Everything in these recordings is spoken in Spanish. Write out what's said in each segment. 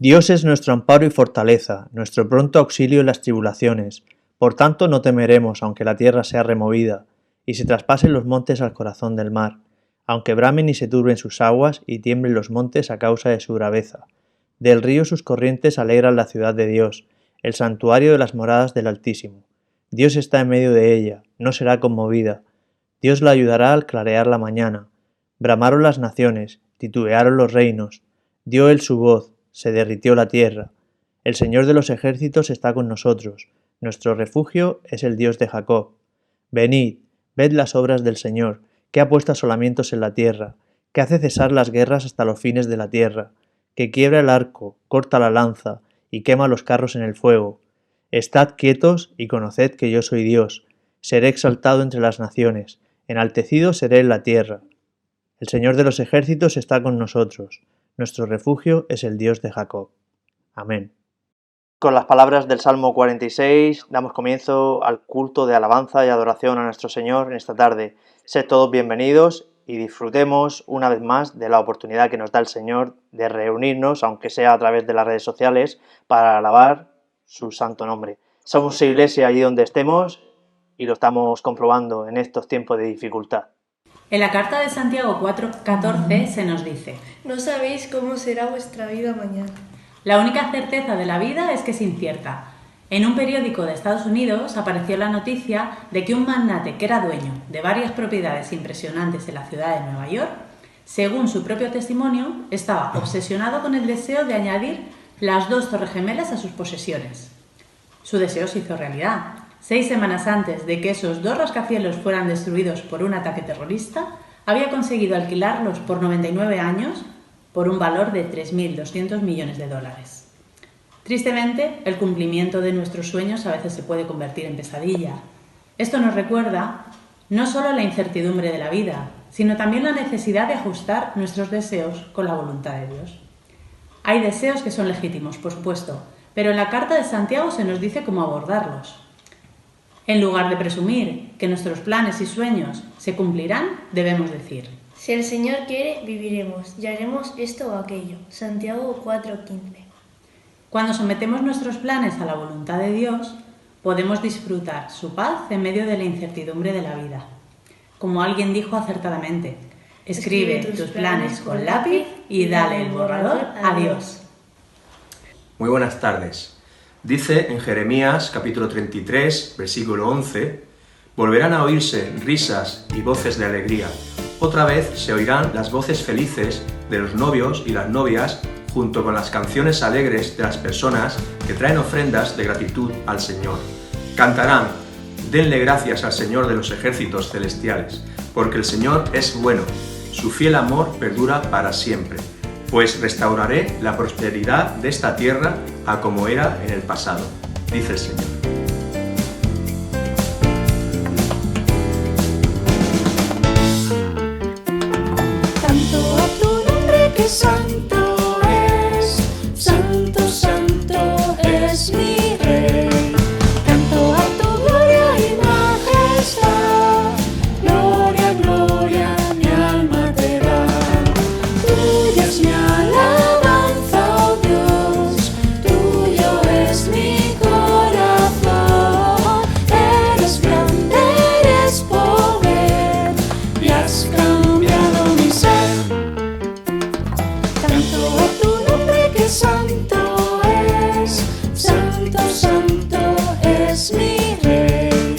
Dios es nuestro amparo y fortaleza, nuestro pronto auxilio en las tribulaciones. Por tanto no temeremos, aunque la tierra sea removida, y se traspasen los montes al corazón del mar, aunque bramen y se turben sus aguas, y tiemblen los montes a causa de su braveza. Del río sus corrientes alegran la ciudad de Dios, el santuario de las moradas del Altísimo. Dios está en medio de ella, no será conmovida. Dios la ayudará al clarear la mañana. Bramaron las naciones, titubearon los reinos. Dio él su voz, se derritió la tierra. El Señor de los ejércitos está con nosotros. Nuestro refugio es el Dios de Jacob. Venid, ved las obras del Señor, que ha puesto asolamientos en la tierra, que hace cesar las guerras hasta los fines de la tierra, que quiebra el arco, corta la lanza, y quema los carros en el fuego. Estad quietos y conoced que yo soy Dios. Seré exaltado entre las naciones, enaltecido seré en la tierra. El Señor de los ejércitos está con nosotros. Nuestro refugio es el Dios de Jacob. Amén. Con las palabras del Salmo 46 damos comienzo al culto de alabanza y adoración a nuestro Señor en esta tarde. Sed todos bienvenidos y disfrutemos una vez más de la oportunidad que nos da el Señor de reunirnos, aunque sea a través de las redes sociales, para alabar su santo nombre. Somos su iglesia allí donde estemos y lo estamos comprobando en estos tiempos de dificultad. En la carta de Santiago 4:14 se nos dice: No sabéis cómo será vuestra vida mañana. La única certeza de la vida es que es incierta. En un periódico de Estados Unidos apareció la noticia de que un magnate que era dueño de varias propiedades impresionantes en la ciudad de Nueva York, según su propio testimonio, estaba obsesionado con el deseo de añadir las 2 torres gemelas a sus posesiones. Su deseo se hizo realidad. 6 semanas antes de que esos 2 rascacielos fueran destruidos por un ataque terrorista, había conseguido alquilarlos por 99 años por un valor de 3.200 millones de dólares. Tristemente, el cumplimiento de nuestros sueños a veces se puede convertir en pesadilla. Esto nos recuerda no solo la incertidumbre de la vida, sino también la necesidad de ajustar nuestros deseos con la voluntad de Dios. Hay deseos que son legítimos, por supuesto, pero en la carta de Santiago se nos dice cómo abordarlos. En lugar de presumir que nuestros planes y sueños se cumplirán, debemos decir: Si el Señor quiere, viviremos y haremos esto o aquello. Santiago 4:15. Cuando sometemos nuestros planes a la voluntad de Dios, podemos disfrutar su paz en medio de la incertidumbre de la vida. Como alguien dijo acertadamente: escribe tus planes con lápiz y dale el borrador a Dios. Muy buenas tardes. Dice en Jeremías capítulo 33, versículo 11: volverán a oírse risas y voces de alegría. Otra vez se oirán las voces felices de los novios y las novias, junto con las canciones alegres de las personas que traen ofrendas de gratitud al Señor. Cantarán: denle gracias al Señor de los ejércitos celestiales, porque el Señor es bueno, su fiel amor perdura para siempre. Pues restauraré la prosperidad de esta tierra a como era en el pasado, dice el Señor. Canto a tu nombre que santo es, santo, santo es mi Rey. Canto a tu gloria y majestad, gloria, gloria, mi alma te da. Tuya es mi alabanza, oh Dios, tuyo es mi corazón. Eres grande, eres poder, y has cambiado mi ser. Canto a tu nombre que santo es, santo, santo es mi Rey.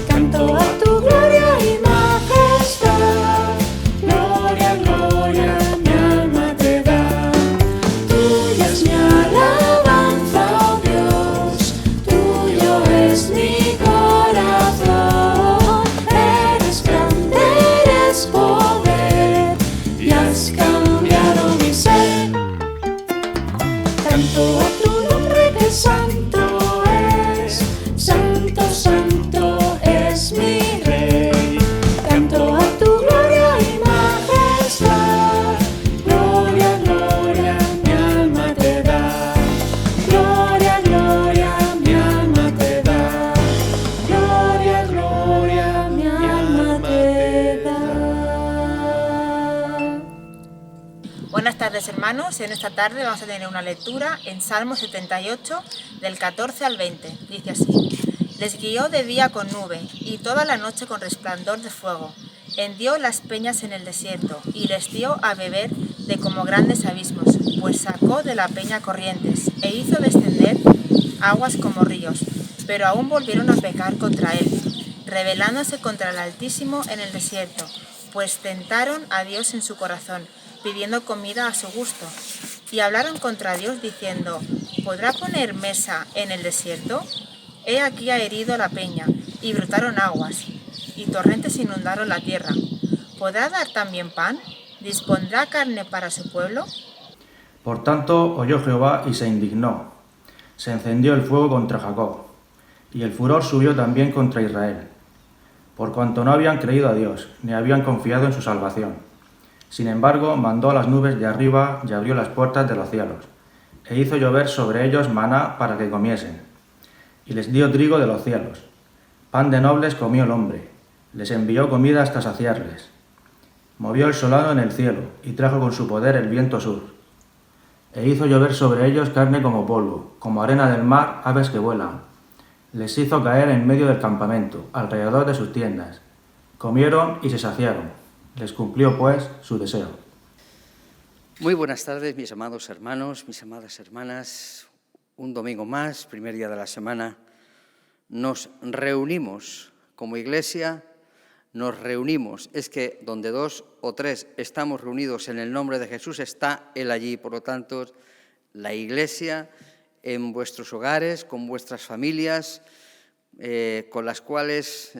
Canto a tu gloria y majestad, gloria, gloria, mi alma te da. Tuya es mi alabanza, oh Dios, tuyo es mi corazón. Eres grande, eres poder, y has cambiado mi ser. Canto a tu nombre que santo es, santo, santo es mi Rey. Canto a tu gloria y majestad, gloria, gloria, mi alma te da. Gloria, gloria, mi alma te da. Gloria, gloria, mi alma te da. Buenas tardes, hermanos. En esta tarde vamos a tener una lectura en Salmo 78, del 14 al 20. Dice así: Les guió de día con nube y toda la noche con resplandor de fuego. Hendió las peñas en el desierto y les dio a beber de como grandes abismos, pues sacó de la peña corrientes e hizo descender aguas como ríos. Pero aún volvieron a pecar contra él, rebelándose contra el Altísimo en el desierto, pues tentaron a Dios en su corazón, pidiendo comida a su gusto. Y hablaron contra Dios diciendo: ¿Podrá poner mesa en el desierto? He aquí ha herido la peña, y brotaron aguas, y torrentes inundaron la tierra. ¿Podrá dar también pan? ¿Dispondrá carne para su pueblo? Por tanto, oyó Jehová y se indignó. Se encendió el fuego contra Jacob, y el furor subió también contra Israel, por cuanto no habían creído a Dios, ni habían confiado en su salvación. Sin embargo, mandó a las nubes de arriba y abrió las puertas de los cielos, e hizo llover sobre ellos maná para que comiesen, y les dio trigo de los cielos. Pan de nobles comió el hombre, les envió comida hasta saciarles. Movió el solano en el cielo, y trajo con su poder el viento sur. E hizo llover sobre ellos carne como polvo, como arena del mar, aves que vuelan. Les hizo caer en medio del campamento, alrededor de sus tiendas. Comieron y se saciaron. Les cumplió, pues, su deseo. Muy buenas tardes, mis amados hermanos, mis amadas hermanas. Un domingo más, primer día de la semana, nos reunimos como iglesia, nos reunimos. Es que donde 2 o 3 estamos reunidos en el nombre de Jesús, está Él allí. Por lo tanto, la iglesia en vuestros hogares, con vuestras familias, con las cuales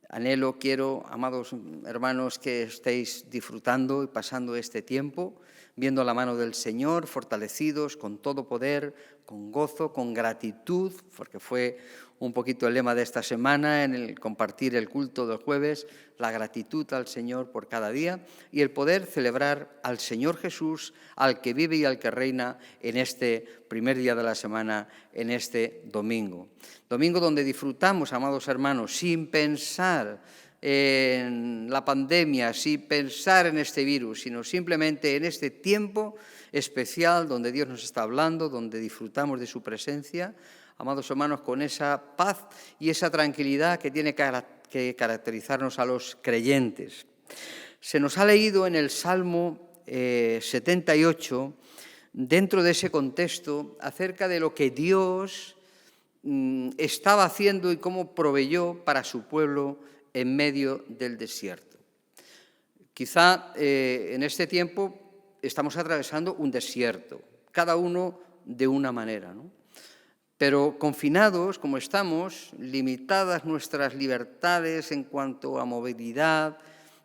anhelo, quiero, amados hermanos, que estéis disfrutando y pasando este tiempo, viendo la mano del Señor, fortalecidos con todo poder, con gozo, con gratitud, porque fue un poquito el lema de esta semana en el compartir el culto del jueves, la gratitud al Señor por cada día y el poder celebrar al Señor Jesús, al que vive y al que reina en este primer día de la semana, en este domingo. Domingo donde disfrutamos, amados hermanos, sin pensar en la pandemia, sin pensar en este virus, sino simplemente en este tiempo especial donde Dios nos está hablando, donde disfrutamos de su presencia, amados hermanos, con esa paz y esa tranquilidad que tiene que caracterizarnos a los creyentes. Se nos ha leído en el Salmo 78, dentro de ese contexto, acerca de lo que Dios estaba haciendo y cómo proveyó para su pueblo en medio del desierto. Quizá en este tiempo estamos atravesando un desierto, cada uno de una manera, ¿no? Pero confinados como estamos, limitadas nuestras libertades en cuanto a movilidad,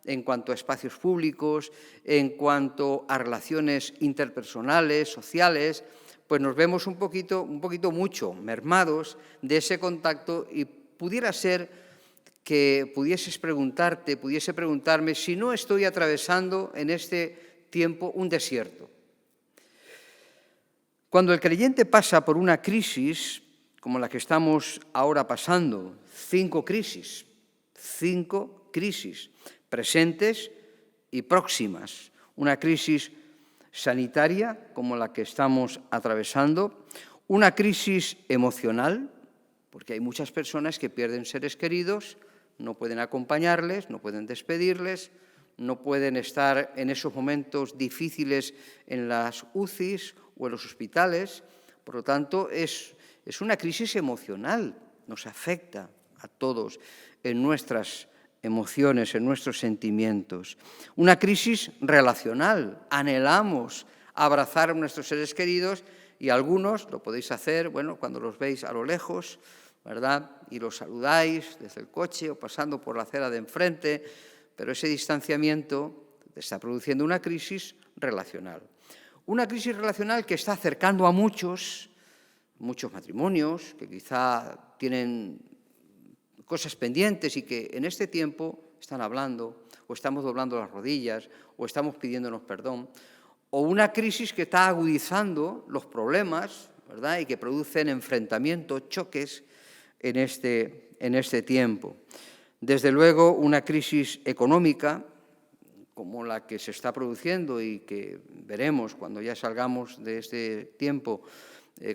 en cuanto a espacios públicos, en cuanto a relaciones interpersonales, sociales, pues nos vemos un poquito mucho mermados de ese contacto y pudiera ser que pudiese preguntarme si no estoy atravesando en este tiempo un desierto. Cuando el creyente pasa por una crisis, como la que estamos ahora pasando, 5 crisis presentes y próximas, una crisis sanitaria como la que estamos atravesando, una crisis emocional, porque hay muchas personas que pierden seres queridos, no pueden acompañarles, no pueden despedirles, no pueden estar en esos momentos difíciles en las UCIs o en los hospitales. Por lo tanto, es una crisis emocional, nos afecta a todos en nuestras emociones, en nuestros sentimientos. Una crisis relacional, anhelamos abrazar a nuestros seres queridos y algunos lo podéis hacer, bueno, cuando los veis a lo lejos, ¿verdad? Y los saludáis desde el coche o pasando por la acera de enfrente, pero ese distanciamiento está produciendo una crisis relacional. Una crisis relacional que está acercando a muchos matrimonios que quizá tienen cosas pendientes y que en este tiempo están hablando o estamos doblando las rodillas o estamos pidiéndonos perdón. O una crisis que está agudizando los problemas, ¿verdad? Y que producen enfrentamientos, choques en este tiempo. Desde luego, una crisis económica como la que se está produciendo y que veremos cuando ya salgamos de este tiempo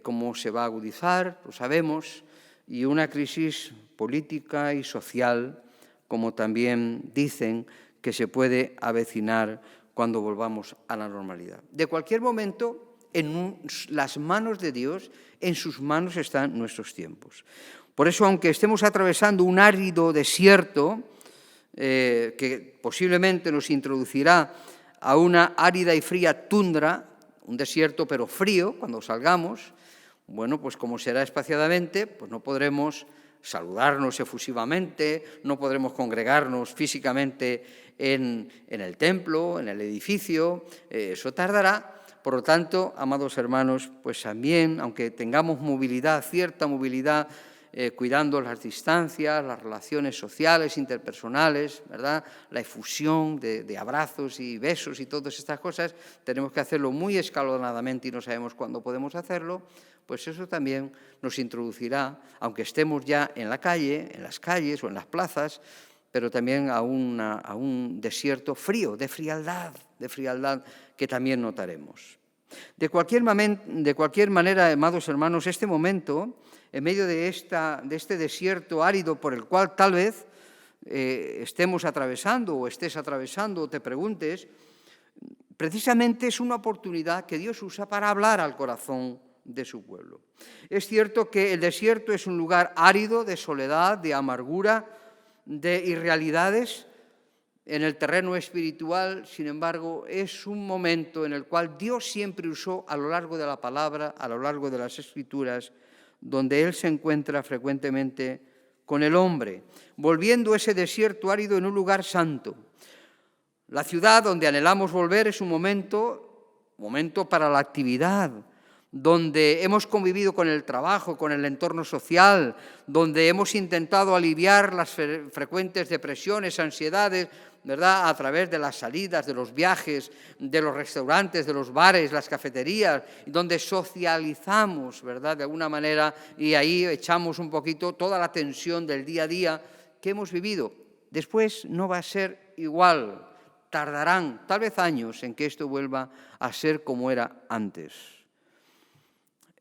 cómo se va a agudizar, lo sabemos, y una crisis política y social, como también dicen, que se puede avecinar cuando volvamos a la normalidad. De cualquier momento, en las manos de Dios, en sus manos están nuestros tiempos. Por eso, aunque estemos atravesando un árido desierto, que posiblemente nos introducirá a una árida y fría tundra, un desierto pero frío, cuando salgamos, bueno, pues como será espaciadamente, pues no podremos saludarnos efusivamente, no podremos congregarnos físicamente en el templo, en el edificio, eso tardará. Por lo tanto, amados hermanos, pues también, aunque tengamos movilidad, cierta movilidad, cuidando las distancias, las relaciones sociales, interpersonales, ¿verdad?, la efusión de abrazos y besos y todas estas cosas, tenemos que hacerlo muy escalonadamente y no sabemos cuándo podemos hacerlo, pues eso también nos introducirá, aunque estemos ya en la calle, en las calles o en las plazas, pero también a un desierto frío, de frialdad que también notaremos. De cualquier manera, amados hermanos, este momento, en medio de este desierto árido por el cual tal vez estemos atravesando o estés atravesando o te preguntes, precisamente es una oportunidad que Dios usa para hablar al corazón de su pueblo. Es cierto que el desierto es un lugar árido, de soledad, de amargura, de irrealidades. En el terreno espiritual, sin embargo, es un momento en el cual Dios siempre usó a lo largo de la palabra, a lo largo de las Escrituras, donde Él se encuentra frecuentemente con el hombre, volviendo ese desierto árido en un lugar santo. La ciudad donde anhelamos volver es un momento para la actividad, donde hemos convivido con el trabajo, con el entorno social, donde hemos intentado aliviar las frecuentes depresiones, ansiedades, ¿verdad?, a través de las salidas, de los viajes, de los restaurantes, de los bares, las cafeterías, donde socializamos, ¿verdad?, de alguna manera, y ahí echamos un poquito toda la tensión del día a día que hemos vivido. Después no va a ser igual, tardarán tal vez años en que esto vuelva a ser como era antes.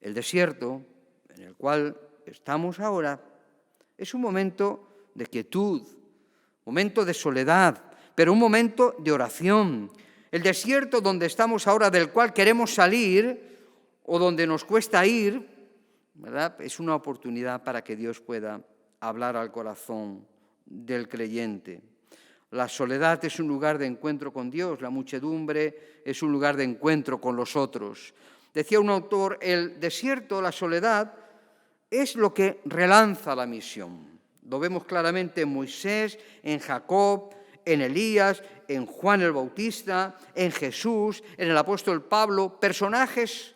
El desierto en el cual estamos ahora es un momento de quietud, momento de soledad, pero un momento de oración. El desierto donde estamos ahora, del cual queremos salir o donde nos cuesta ir, ¿verdad?, es una oportunidad para que Dios pueda hablar al corazón del creyente. La soledad es un lugar de encuentro con Dios, la muchedumbre es un lugar de encuentro con los otros. Decía un autor, el desierto, la soledad, es lo que relanza la misión. Lo vemos claramente en Moisés, en Jacob, en Elías, en Juan el Bautista, en Jesús, en el apóstol Pablo, personajes,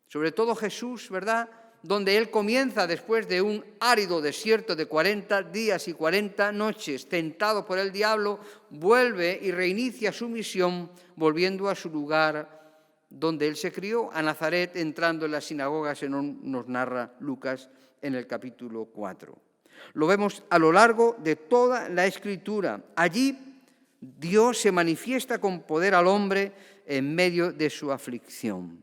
sobre todo Jesús, ¿verdad?, donde él comienza después de un árido desierto de 40 días y 40 noches, tentado por el diablo, vuelve y reinicia su misión, volviendo a su lugar donde él se crió, a Nazaret, entrando en las sinagogas, nos narra Lucas en el capítulo 4. Lo vemos a lo largo de toda la Escritura. Allí Dios se manifiesta con poder al hombre en medio de su aflicción.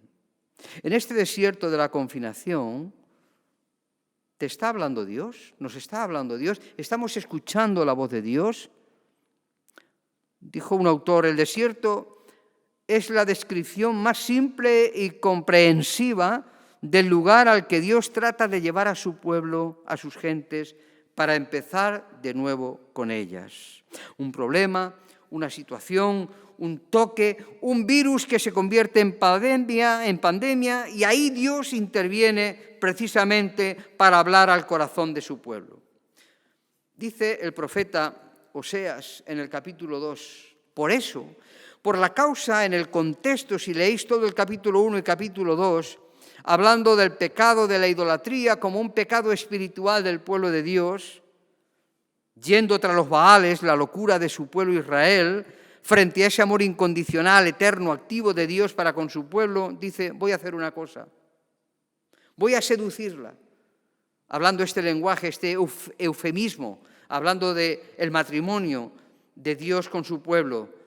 En este desierto de la confinación, ¿te está hablando Dios? ¿Nos está hablando Dios? ¿Estamos escuchando la voz de Dios? Dijo un autor, el desierto es la descripción más simple y comprensiva del lugar al que Dios trata de llevar a su pueblo, a sus gentes, para empezar de nuevo con ellas. Un problema, una situación, un toque, un virus que se convierte en pandemia, y ahí Dios interviene precisamente para hablar al corazón de su pueblo. Dice el profeta Oseas en el capítulo 2, por eso, por la causa, en el contexto, si leéis todo el capítulo 1 y capítulo 2, hablando del pecado de la idolatría como un pecado espiritual del pueblo de Dios, yendo tras los Baales, la locura de su pueblo Israel, frente a ese amor incondicional, eterno, activo de Dios para con su pueblo, dice, voy a hacer una cosa, voy a seducirla, hablando este lenguaje, este eufemismo, hablando del matrimonio de Dios con su pueblo.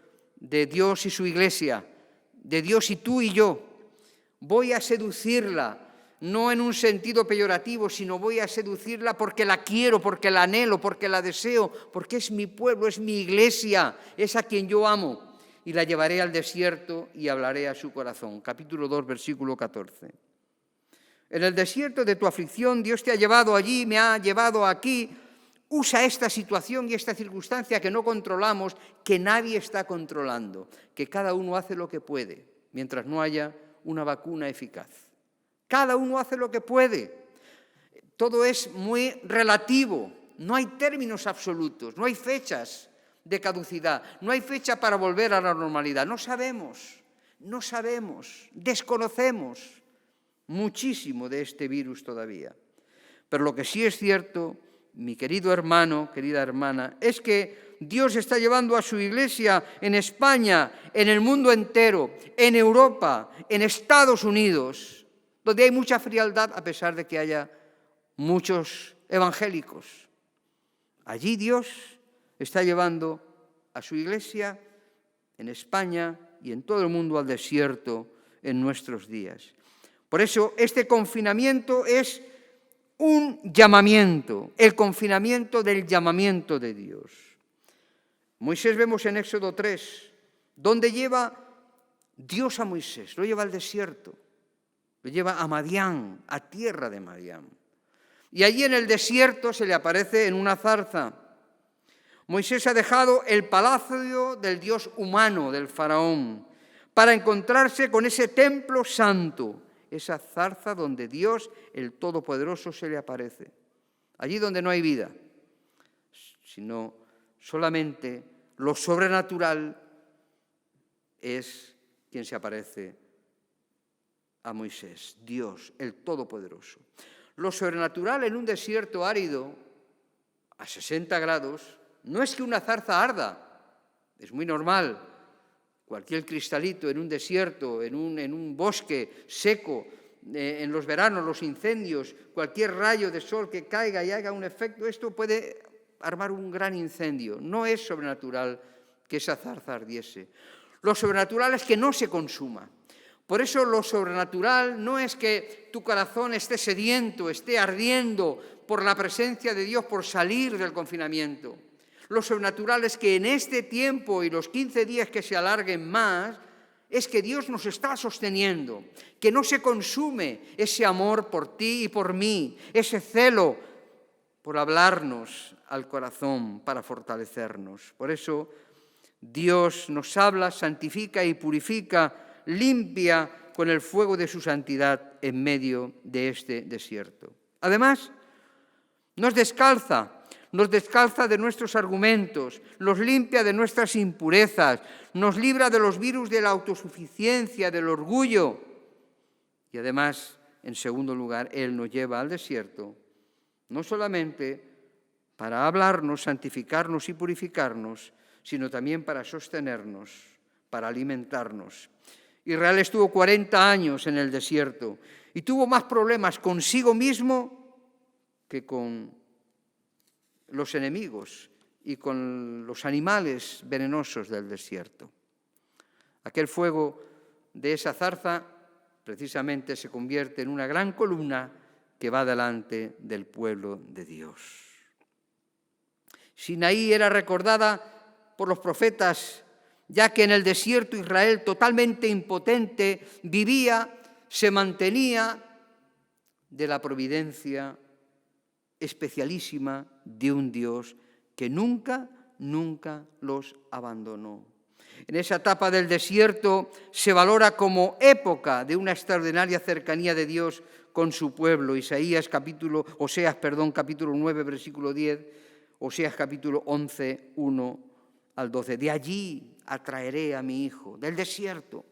de Dios y su iglesia, de Dios y tú y yo. Voy a seducirla, no en un sentido peyorativo, sino voy a seducirla porque la quiero, porque la anhelo, porque la deseo, porque es mi pueblo, es mi iglesia, es a quien yo amo. Y la llevaré al desierto y hablaré a su corazón. Capítulo 2, versículo 14. En el desierto de tu aflicción, Dios te ha llevado allí, me ha llevado aquí. Usa esta situación y esta circunstancia que no controlamos, que nadie está controlando, que cada uno hace lo que puede, mientras no haya una vacuna eficaz. Cada uno hace lo que puede. Todo es muy relativo, no hay términos absolutos, no hay fechas de caducidad, no hay fecha para volver a la normalidad. No sabemos, desconocemos muchísimo de este virus todavía. Pero lo que sí es cierto, mi querido hermano, querida hermana, es que Dios está llevando a su iglesia en España, en el mundo entero, en Europa, en Estados Unidos, donde hay mucha frialdad a pesar de que haya muchos evangélicos. Allí Dios está llevando a su iglesia en España y en todo el mundo al desierto en nuestros días. Por eso este confinamiento es un llamamiento, el confinamiento del llamamiento de Dios. Moisés vemos en Éxodo 3, donde lleva Dios a Moisés, lo lleva al desierto, lo lleva a Madián, a tierra de Madián. Y allí en el desierto se le aparece en una zarza. Moisés ha dejado el palacio del Dios humano, del faraón, para encontrarse con ese templo santo, esa zarza donde Dios, el Todopoderoso, se le aparece. Allí donde no hay vida, sino solamente lo sobrenatural es quien se aparece a Moisés, Dios, el Todopoderoso. Lo sobrenatural en un desierto árido, a 60 grados, no es que una zarza arda, es muy normal. Cualquier cristalito en un desierto, en un bosque seco, en los veranos, los incendios, cualquier rayo de sol que caiga y haga un efecto, esto puede armar un gran incendio. No es sobrenatural que esa zarza ardiese. Lo sobrenatural es que no se consuma. Por eso lo sobrenatural no es que tu corazón esté sediento, esté ardiendo por la presencia de Dios, por salir del confinamiento. Lo sobrenatural es que en este tiempo y los 15 días que se alarguen más, es que Dios nos está sosteniendo, que no se consume ese amor por ti y por mí, ese celo por hablarnos al corazón para fortalecernos. Por eso Dios nos habla, santifica y purifica, limpia con el fuego de su santidad en medio de este desierto. Además, nos descalza de nuestros argumentos, nos limpia de nuestras impurezas, nos libra de los virus de la autosuficiencia, del orgullo. Y además, en segundo lugar, Él nos lleva al desierto, no solamente para hablarnos, santificarnos y purificarnos, sino también para sostenernos, para alimentarnos. Israel estuvo 40 años en el desierto y tuvo más problemas consigo mismo que con los enemigos y con los animales venenosos del desierto. Aquel fuego de esa zarza precisamente se convierte en una gran columna que va delante del pueblo de Dios. Sinaí era recordada por los profetas, ya que en el desierto Israel, totalmente impotente, vivía, se mantenía de la providencia especialísima de un Dios que nunca los abandonó. En esa etapa del desierto se valora como época de una extraordinaria cercanía de Dios con su pueblo. Oseas capítulo 9, versículo 10, Oseas capítulo 11, 1 al 12. De allí atraeré a mi hijo, del desierto.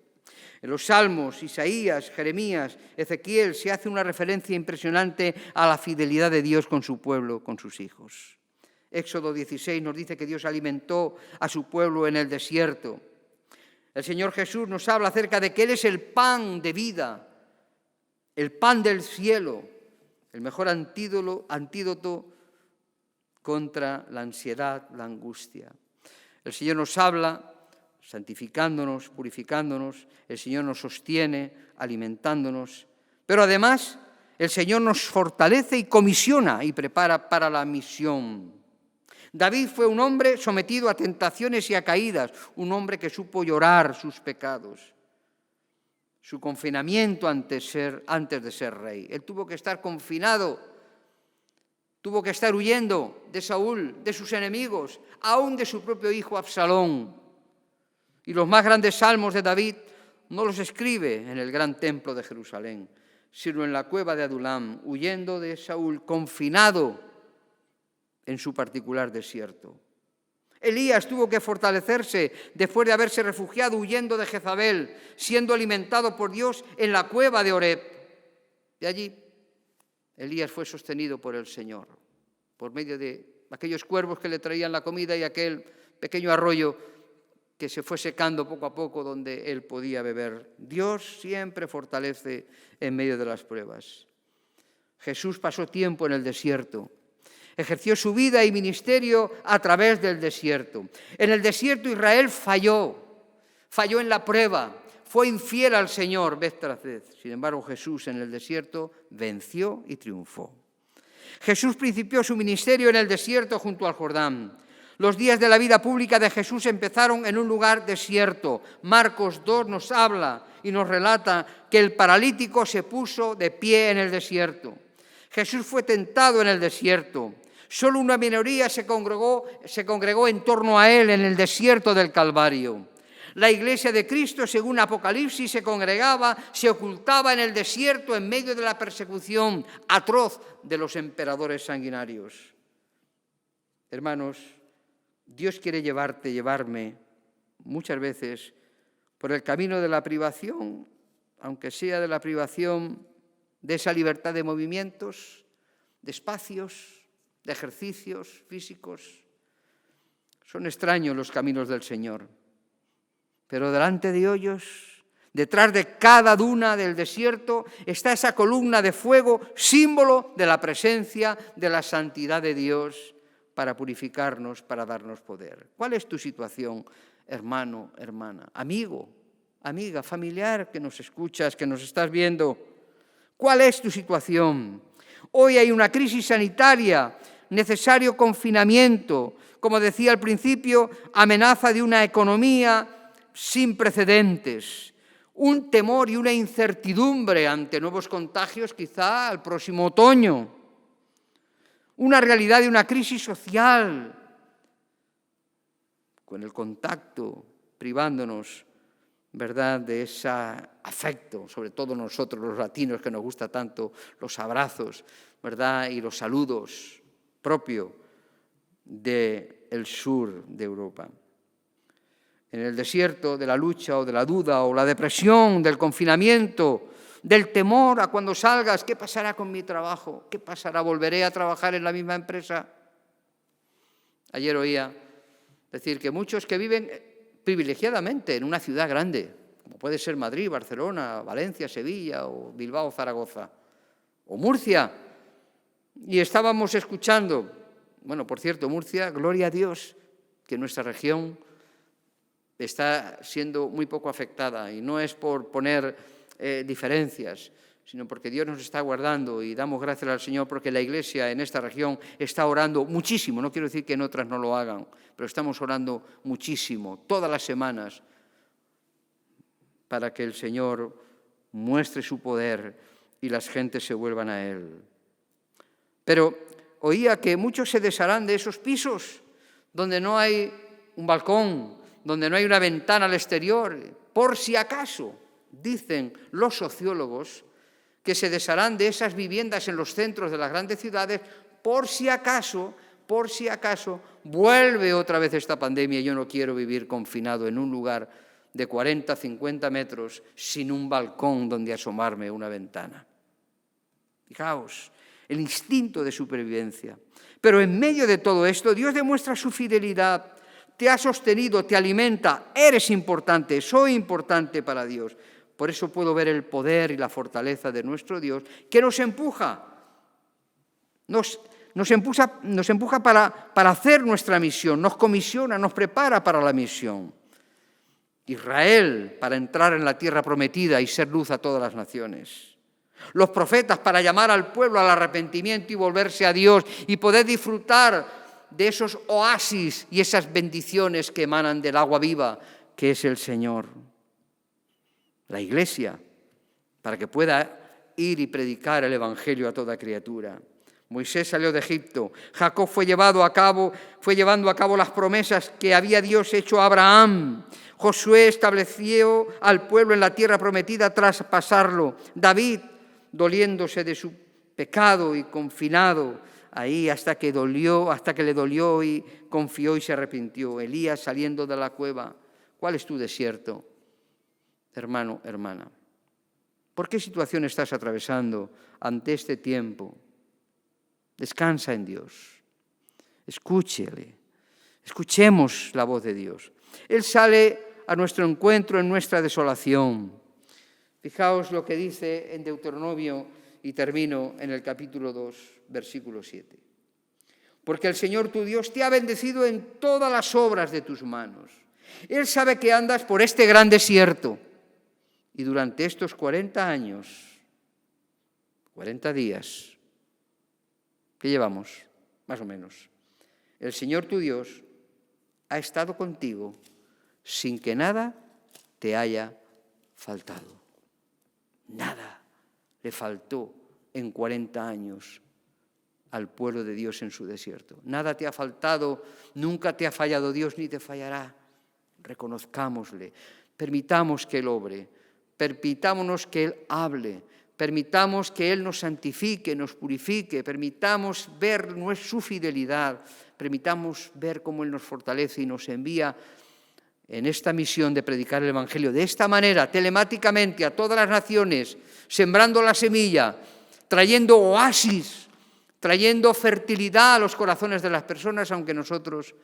En los Salmos, Isaías, Jeremías, Ezequiel, se hace una referencia impresionante a la fidelidad de Dios con su pueblo, con sus hijos. Éxodo 16 nos dice que Dios alimentó a su pueblo en el desierto. El Señor Jesús nos habla acerca de que Él es el pan de vida, el pan del cielo, el mejor antídoto contra la ansiedad, la angustia. El Señor nos habla santificándonos, purificándonos, el Señor nos sostiene, alimentándonos, pero además el Señor nos fortalece y comisiona y prepara para la misión. David fue un hombre sometido a tentaciones y a caídas, un hombre que supo llorar sus pecados, su confinamiento antes de ser rey. Él tuvo que estar confinado, tuvo que estar huyendo de Saúl, de sus enemigos, aún de su propio hijo Absalón. Y los más grandes salmos de David no los escribe en el gran templo de Jerusalén, sino en la cueva de Adulam, huyendo de Saúl, confinado en su particular desierto. Elías tuvo que fortalecerse después de haberse refugiado huyendo de Jezabel, siendo alimentado por Dios en la cueva de Horeb. De allí, Elías fue sostenido por el Señor, por medio de aquellos cuervos que le traían la comida y aquel pequeño arroyo que se fue secando poco a poco donde él podía beber. Dios siempre fortalece en medio de las pruebas. Jesús pasó tiempo en el desierto. Ejerció su vida y ministerio a través del desierto. En el desierto Israel falló en la prueba, fue infiel al Señor vez tras vez. Sin embargo, Jesús en el desierto venció y triunfó. Jesús principió su ministerio en el desierto junto al Jordán. Los días de la vida pública de Jesús empezaron en un lugar desierto. Marcos 2 nos habla y nos relata que el paralítico se puso de pie en el desierto. Jesús fue tentado en el desierto. Solo una minoría se congregó en torno a él en el desierto del Calvario. La iglesia de Cristo, según Apocalipsis, se congregaba, se ocultaba en el desierto en medio de la persecución atroz de los emperadores sanguinarios. Hermanos, Dios quiere llevarme, muchas veces, por el camino de la privación, aunque sea de la privación de esa libertad de movimientos, de espacios, de ejercicios físicos. Son extraños los caminos del Señor, pero delante de ellos, detrás de cada duna del desierto, está esa columna de fuego, símbolo de la presencia de la santidad de Dios, para purificarnos, para darnos poder. ¿Cuál es tu situación, hermano, hermana, amigo, amiga, familiar que nos escuchas, que nos estás viendo? ¿Cuál es tu situación? Hoy hay una crisis sanitaria, necesario confinamiento, como decía al principio, amenaza de una economía sin precedentes, un temor y una incertidumbre ante nuevos contagios quizá al próximo otoño. Una realidad de una crisis social, con el contacto, privándonos, ¿verdad?, de ese afecto, sobre todo nosotros los latinos que nos gusta tanto los abrazos, ¿verdad?, y los saludos propio del sur de Europa. En el desierto de la lucha o de la duda o la depresión, del confinamiento, del temor a cuando salgas, ¿qué pasará con mi trabajo? ¿Qué pasará? ¿Volveré a trabajar en la misma empresa? Ayer oía decir que muchos que viven privilegiadamente en una ciudad grande, como puede ser Madrid, Barcelona, Valencia, Sevilla o Bilbao, Zaragoza, o Murcia, y estábamos escuchando, bueno, por cierto, Murcia, gloria a Dios, que nuestra región está siendo muy poco afectada, y no es por poner diferencias, sino porque Dios nos está guardando y damos gracias al Señor porque la Iglesia en esta región está orando muchísimo. No quiero decir que en otras no lo hagan, pero estamos orando muchísimo, todas las semanas, para que el Señor muestre su poder y las gentes se vuelvan a Él. Pero oía que muchos se desharán de esos pisos donde no hay un balcón, donde no hay una ventana al exterior, por si acaso. Dicen los sociólogos que se desharán de esas viviendas en los centros de las grandes ciudades por si acaso vuelve otra vez esta pandemia y yo no quiero vivir confinado en un lugar de 40, 50 metros sin un balcón donde asomarme a una ventana. Fijaos, el instinto de supervivencia. Pero en medio de todo esto, Dios demuestra su fidelidad, te ha sostenido, te alimenta, eres importante, soy importante para Dios. Por eso puedo ver el poder y la fortaleza de nuestro Dios, que nos empuja para hacer nuestra misión, nos comisiona, nos prepara para la misión. Israel para entrar en la tierra prometida y ser luz a todas las naciones. Los profetas para llamar al pueblo al arrepentimiento y volverse a Dios y poder disfrutar de esos oasis y esas bendiciones que emanan del agua viva, que es el Señor. La Iglesia, para que pueda ir y predicar el Evangelio a toda criatura. Moisés salió de Egipto, Jacob fue llevando a cabo las promesas que había Dios hecho a Abraham. Josué estableció al pueblo en la tierra prometida tras pasarlo. David, doliéndose de su pecado y confinado ahí hasta que le dolió y confió y se arrepintió. Elías saliendo de la cueva. ¿Cuál es tu desierto, hermano, hermana? ¿Por qué situación estás atravesando ante este tiempo? Descansa en Dios. Escúchele. Escuchemos la voz de Dios. Él sale a nuestro encuentro en nuestra desolación. Fijaos lo que dice en Deuteronomio, y termino en el capítulo 2, versículo 7. Porque el Señor tu Dios te ha bendecido en todas las obras de tus manos. Él sabe que andas por este gran desierto. Y durante estos 40 años, 40 días, ¿qué llevamos? Más o menos. El Señor tu Dios ha estado contigo sin que nada te haya faltado. Nada le faltó en 40 años al pueblo de Dios en su desierto. Nada te ha faltado, nunca te ha fallado Dios ni te fallará. Reconozcámosle, permitamos que Él obre, permitámonos que Él hable, permitamos que Él nos santifique, nos purifique, permitamos ver su fidelidad, permitamos ver cómo Él nos fortalece y nos envía en esta misión de predicar el Evangelio de esta manera, telemáticamente a todas las naciones, sembrando la semilla, trayendo oasis, trayendo fertilidad a los corazones de las personas, aunque nosotros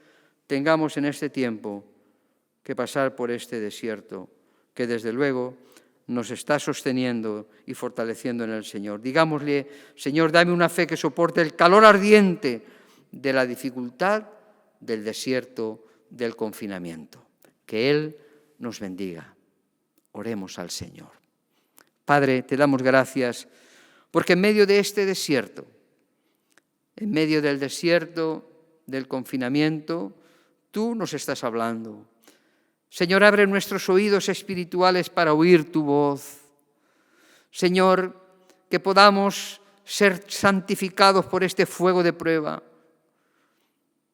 tengamos en este tiempo que pasar por este desierto, que desde luego nos está sosteniendo y fortaleciendo en el Señor. Digámosle: Señor, dame una fe que soporte el calor ardiente de la dificultad, del desierto, del confinamiento. Que Él nos bendiga. Oremos al Señor. Padre, te damos gracias porque en medio de este desierto, en medio del desierto, del confinamiento, tú nos estás hablando. Señor, abre nuestros oídos espirituales para oír tu voz. Señor, que podamos ser santificados por este fuego de prueba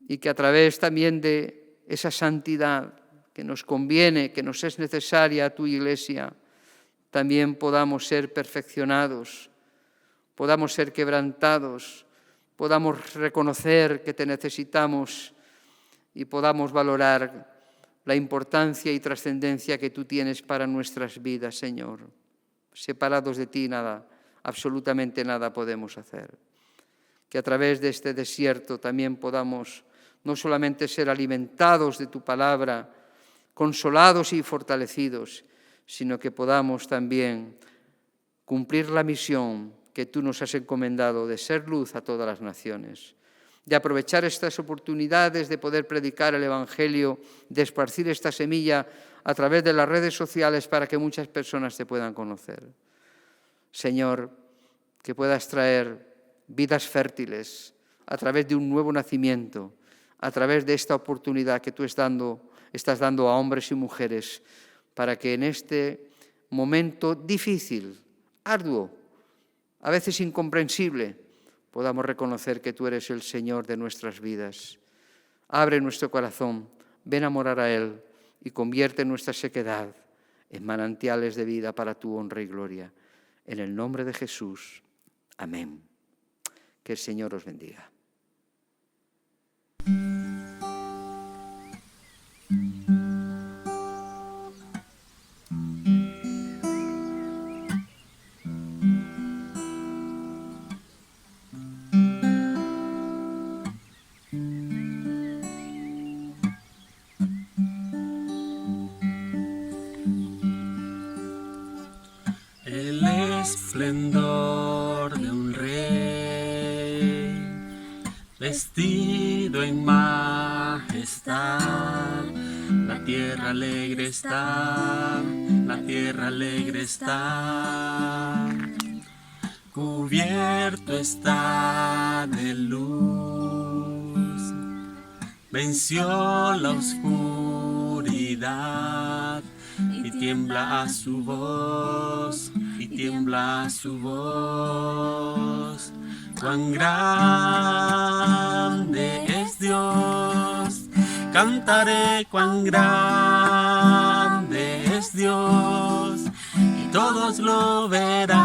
y que a través también de esa santidad que nos conviene, que nos es necesaria a tu Iglesia, también podamos ser perfeccionados, podamos ser quebrantados, podamos reconocer que te necesitamos y podamos valorar la importancia y trascendencia que tú tienes para nuestras vidas, Señor. Separados de ti nada, absolutamente nada podemos hacer. Que a través de este desierto también podamos no solamente ser alimentados de tu palabra, consolados y fortalecidos, sino que podamos también cumplir la misión que tú nos has encomendado de ser luz a todas las naciones, de aprovechar estas oportunidades de poder predicar el Evangelio, de esparcir esta semilla a través de las redes sociales para que muchas personas te puedan conocer. Señor, que puedas traer vidas fértiles a través de un nuevo nacimiento, a través de esta oportunidad que tú estás dando a hombres y mujeres para que en este momento difícil, arduo, a veces incomprensible, podamos reconocer que tú eres el Señor de nuestras vidas. Abre nuestro corazón, ven a morar a Él y convierte nuestra sequedad en manantiales de vida para tu honra y gloria. En el nombre de Jesús. Amén. Que el Señor os bendiga. El esplendor de un rey, vestido en majestad, la tierra tierra alegre está, la tierra alegre está, cubierto está de luz, venció la oscuridad y tiembla a su voz, y tiembla a su voz. Cuán grande es Dios, cantaré cuán grande es Dios, y todos lo verán,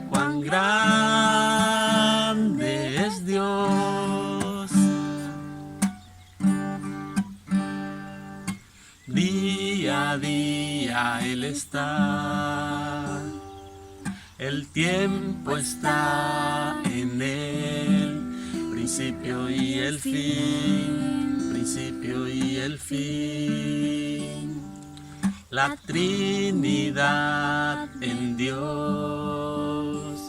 cuán grande es Dios. Día a día Él está, el tiempo está en Él, principio y el fin, principio y el fin. La Trinidad en Dios,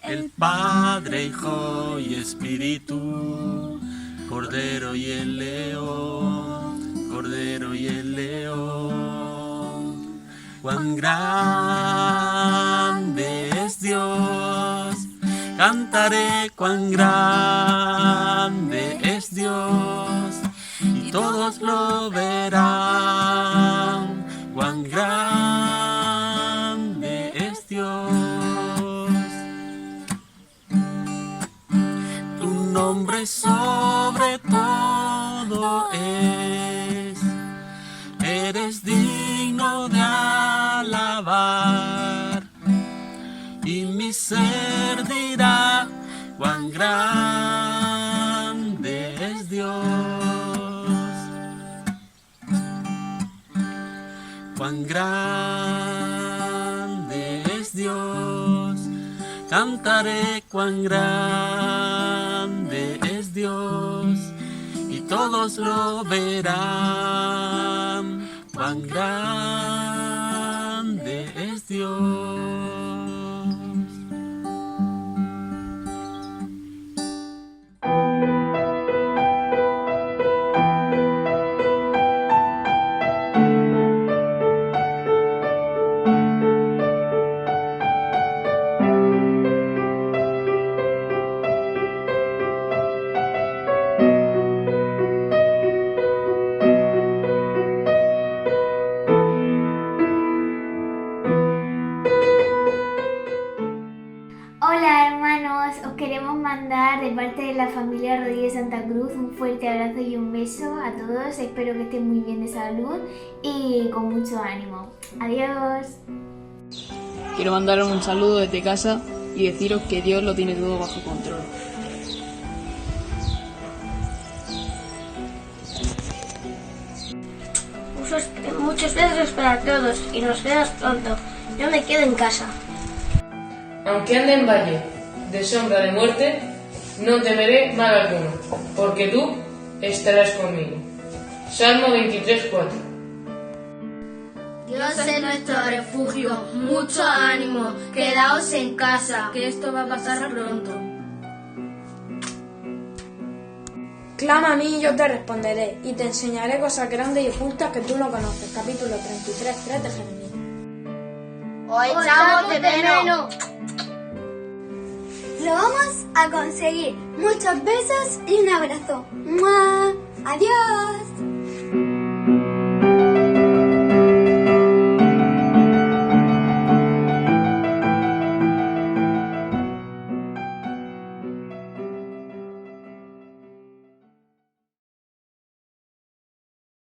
el Padre, Hijo y Espíritu, Cordero y el León, Cordero y el León. Cuán grande es Dios, cantaré cuán grande es Dios, y todos lo verán, cuán grande es Dios. Tu nombre sobre todo es, eres digno de alabar, y mi ser dirá cuán grande es Dios, cuán grande es Dios, cantaré cuán grande es Dios, y todos lo verán, cuán grande es Dios. Hola hermanos, os queremos mandar de parte de la familia Rodríguez Santa Cruz un fuerte abrazo y un beso a todos. Espero que estén muy bien de salud y con mucho ánimo. Adiós. Quiero mandaros un saludo desde casa y deciros que Dios lo tiene todo bajo control. Muchos besos para todos y nos vemos pronto. Yo me quedo en casa. Aunque ande en valle de sombra de muerte, no temeré mal alguno, porque tú estarás conmigo. Salmo 23:4. Dios es nuestro refugio, mucho ánimo, quedaos en casa, que esto va a pasar pronto. Clama a mí y yo te responderé, y te enseñaré cosas grandes y ocultas que tú no conoces. Capítulo 33:3 de Jeremías. Hoy echamos de menos. Lo vamos a conseguir. Muchos besos y un abrazo. ¡Mua! ¡Adiós!